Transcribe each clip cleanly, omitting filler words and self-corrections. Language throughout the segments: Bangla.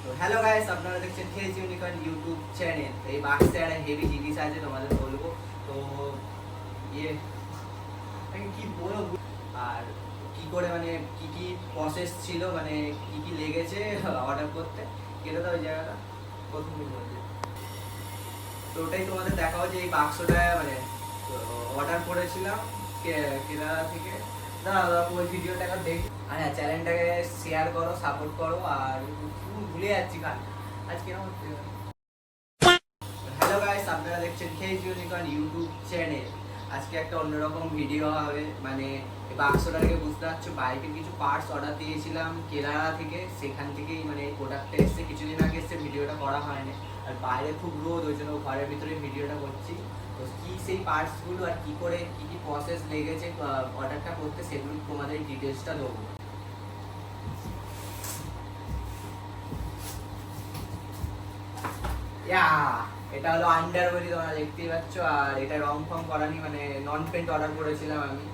তো হ্যালো গাইস, আপনারা দেখছেন খেজ ইউনিকর্ন ইউটিউব চ্যানেল। এই বাক্সে একটা হেভি জিনিস আছে তোমাদের বলবো। তো ইয়ে আমি কি বলবো আর কি করে মানে কি কি প্রসেস ছিল, মানে কি কি লেগেছে অর্ডার করতে, কেটে দাও ওই জায়গাটা প্রথমে বলছে। তো ওটাই তোমাদের দেখাবো যে এই বাক্সটা মানে অর্ডার করেছিলাম কেরালা থেকে। দাঁড়া ওই ভিডিওটাকে দেখ, আর হ্যাঁ চ্যানেলটাকে শেয়ার করো, সাপোর্ট করো। আর ভুলে যাচ্ছি খান আজকে হ্যালো গাইস, আপনারা দেখছেন খেজ ইউনিকর্ন ইউটিউব চ্যানেল। আজকে একটা অন্যরকম ভিডিও হবে। মানে বাক্সটা থেকে বুঝতে পারছো, বাইকের কিছু পার্টস অর্ডার দিয়েছিলাম কেরালা থেকে, সেখান থেকেই মানে এই প্রোডাক্টটা এসছে। কিছুদিন আগে এসছে, ভিডিওটা করা হয়নি। আর বাইরে খুব রোদ, ওই জন্য ঘরের ভিতরে ভিডিওটা করছি। তো কি সেই পার্টসগুলো আর কি করে কি কি প্রসেস লেগেছে অর্ডারটা করতে, সেগুলো তোমাদের ডিটেলসটা দেবো। এটা হলো আন্ডারওয়েলি, তোমরা দেখতেই পাচ্ছ। আর এটা রং ফং করানি, মানে নন পেন্ট অর্ডার করেছিলাম আমি।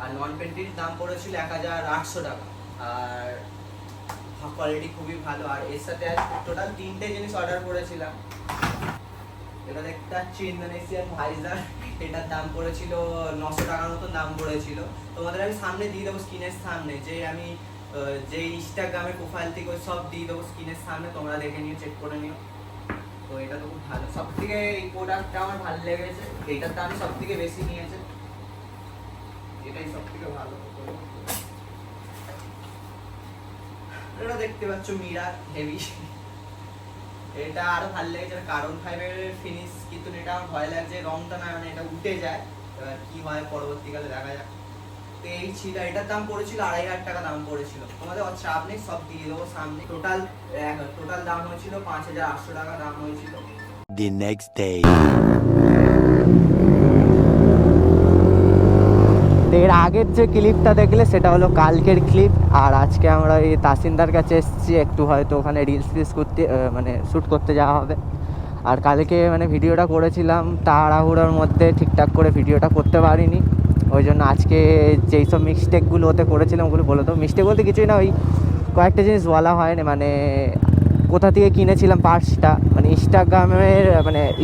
আর নন পেন্টের দাম পড়েছিল 1800 টাকা। আর কোয়ালিটি খুবই ভালো। আর এর সাথে টোটাল 3টে জিনিস অর্ডার করেছিলাম। এটা দেখতে পাচ্ছি ইন্দোনেশিয়ান ভাইজার। এটার দাম পড়েছিল 900 টাকার মতো দাম পড়েছিল। তোমাদের আমি সামনে দিয়ে দেবো স্ক্রিনের সামনে, যে আমি যে ইনস্টাগ্রামে প্রোফাইল থেকে সব দিয়ে দেবো স্ক্রিনের সামনে, তোমরা দেখে নিও, চেক করে নিও। তো এটা তো খুব ভালো, সব থেকে এই প্রোডাক্টটা আমার ভালো লেগেছে। এইটার দাম সব থেকে বেশি নিয়েছে, এটাই সব থেকে ভালো। এটা দেখতে পাচ্ছ মিরার হেভি, এটা আরো ভালো লেগেছে। কার্বন ফাইবারের ফিনিশ, কিন্তু এটা আমার ভয় লাগছে রংটা না মানে এটা উঠে যায়। এবার কি হয় পরবর্তীকালে দেখা যাক। তো এই ছিল, এটার দাম পড়েছিল 2500 টাকা দাম পড়েছিল। তোমাদের চাপ নেই, সব দিয়ে দেবো সামনে। টোটাল দাম হয়েছিল 5800 টাকা দাম হয়েছিল। The next day. এর আগের যে ক্লিপটা দেখলে সেটা হলো কালকের ক্লিপ। আর আজকে আমরা এই তাসিনদার কাছে এসেছি, একটু হয়তো ওখানে রিলস করতে মানে শ্যুট করতে যাওয়া হবে। আর কালকে মানে ভিডিওটা করেছিলাম তাড়াহুড়োর মধ্যে, ঠিকঠাক করে ভিডিওটা করতে পারিনি। ওই জন্য আজকে যেই সব মিস্টেকগুলো ওতে করেছিলাম ওগুলো বলে দেবো। মিস্টেক বলতে কিছুই না, ওই কয়েকটা জিনিস বলা হয় না। মানে কোথা থেকে কিনেছিলাম পার্সটা, মানে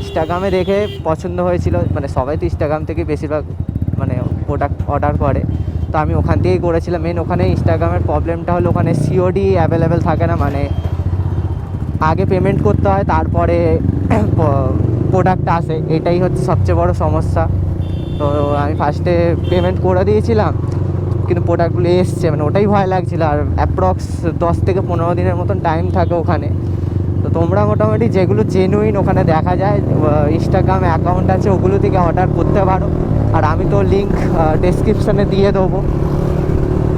ইনস্টাগ্রামে দেখে পছন্দ হয়েছিল। মানে সবাই তো ইনস্টাগ্রাম থেকে বেশিরভাগ মানে প্রোডাক্ট অর্ডার করে। তো আমি ওখান থেকেই করেছিলাম। মেন ওখানে ইনস্টাগ্রামের প্রবলেমটা হলো ওখানে সিওডি অ্যাভেলেবেল থাকে না, মানে আগে পেমেন্ট করতে হয় তারপরে প্রোডাক্ট আসে। এটাই হচ্ছে সবচেয়ে বড় সমস্যা। তো আমি ফার্স্টে পেমেন্ট করে দিয়েছিলাম, কিন্তু প্রোডাক্টগুলো এসছে, মানে ওটাই ভয় লাগছিলো। আর অ্যাপ্রক্স 10 থেকে 15 দিনের মতন টাইম থাকে ওখানে। তো তোমরা মোটামুটি যেগুলো জেনুইন ওখানে দেখা যায়, ইনস্টাগ্রাম অ্যাকাউন্ট আছে, ওগুলো থেকে অর্ডার করতে পারো। আর আমি তো লিঙ্ক ডেসক্রিপশানে দিয়ে দেবো,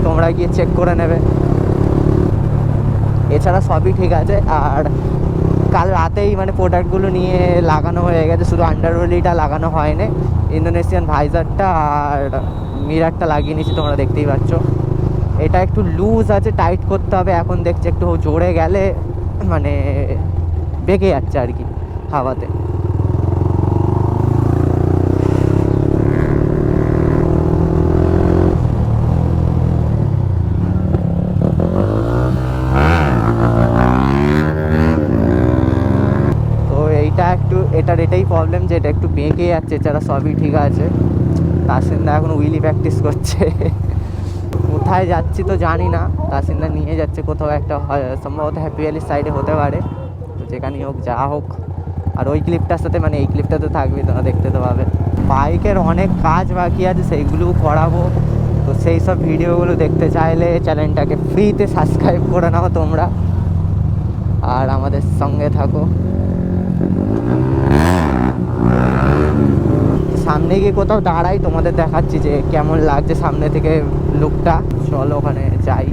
তোমরা গিয়ে চেক করে নেবে। এছাড়া সবই ঠিক আছে। আর কাল রাতেই মানে প্রোডাক্টগুলো নিয়ে লাগানো হয়ে গেছে, শুধু আন্ডারওয়েলিটা লাগানো হয়নি, ইন্দোনেশিয়ান ভাইজারটা আর মিরারটা লাগিয়ে নিয়েছি, তোমরা দেখতেই পাচ্ছ। এটা একটু লুজ আছে, টাইট করতে হবে। এখন দেখছি একটু জোরে গেলে মানে বেঁকে যাচ্ছে আর কি হাওয়াতে। এটাই প্রবলেম, যে এটা একটু বেঁকে যাচ্ছে, এছাড়া সবই ঠিক আছে। তাসিন্দা এখন উইলি প্র্যাকটিস করছে। কোথায় যাচ্ছি তো জানি না, তাসিন্দা নিয়ে যাচ্ছে কোথাও একটা, সম্ভবত হ্যাপি ভ্যালির সাইডে হতে পারে। তো যেখানেই হোক, যা হোক। আর ওই ক্লিপটার সাথে মানে এই ক্লিপটা তো থাকবেই, তোমরা দেখতে তো পাবে। বাইকের অনেক কাজ বাকি আছে, সেইগুলোও করাবো। তো সেই সব ভিডিওগুলো দেখতে চাইলে চ্যানেলটাকে ফ্রিতে সাবস্ক্রাইব করে নাও তোমরা, আর আমাদের সঙ্গে থাকো। সামনে গিয়ে কোথাও দাঁড়াই, তোমাদের দেখাচ্ছি যে কেমন লাগছে সামনে থেকে লুকটা। চলো ওখানে যাই।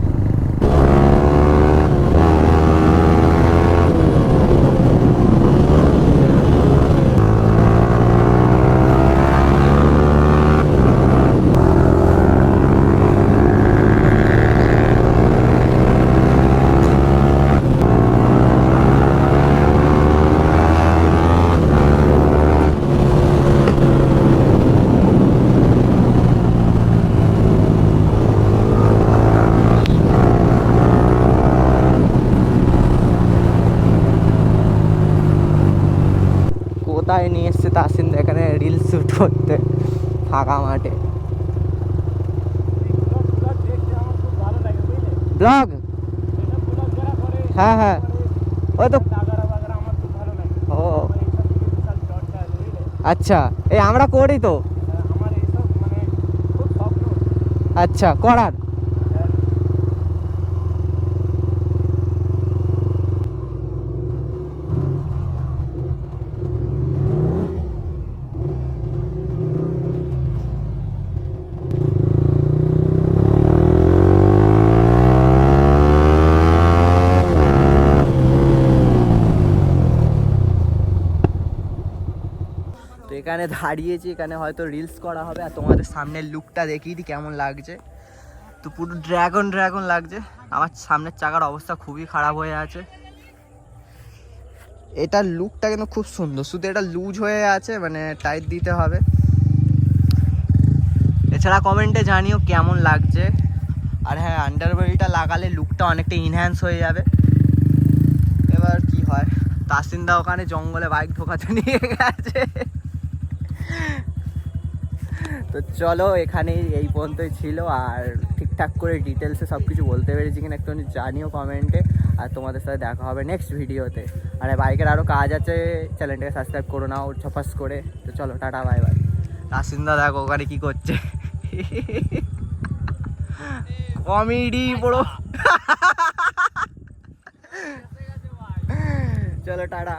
কোথায় নিয়ে এসছে তাসিন্দা এখানে রিলস শ্যুট করতে ফাঁকা মাঠে। ব্লগ, হ্যাঁ হ্যাঁ, ওই তো। ও আচ্ছা, এই আমরা করি তো। আচ্ছা, করার। তো এখানে দাঁড়িয়েছি, এখানে হয়তো রিলস করা হবে। আর তোমাদের সামনের লুকটা দেখিয়ে দিই কেমন লাগছে। তো পুরো ড্রাগন ড্রাগন লাগছে। আমার সামনের চাকার অবস্থা খুবই খারাপ হয়ে আছে। এটার লুকটা কিন্তু খুব সুন্দর, শুধু এটা লুজ হয়ে আছে, মানে টাইট দিতে হবে। এছাড়া কমেন্টে জানিও কেমন লাগছে। আর হ্যাঁ, আন্ডারবডিটা লাগালে লুকটা অনেকটা ইনহ্যান্স হয়ে যাবে। এবার কি হয়, তাসিন্দা ওখানে জঙ্গলে বাইক ঢোকাতে নিয়ে গেছে। তো চলো, এখানেই এই পর্যন্তই ছিল। আর ঠিকঠাক করে ডিটেলসে সব কিছু বলতে পেরেছি কিনা একটু জানিও কমেন্টে। আর তোমাদের সাথে দেখা হবে নেক্সট ভিডিওতে। আর বাইকের আরও কাজ আছে, চ্যানেলটাকে সাবস্ক্রাইব করো নাও ছপাস করে। তো চলো, টাটা, বাই বাই। তাসিন্দা দেখো ওখানে কি করছে, কমেডি বড়ো। চলো, টাটা।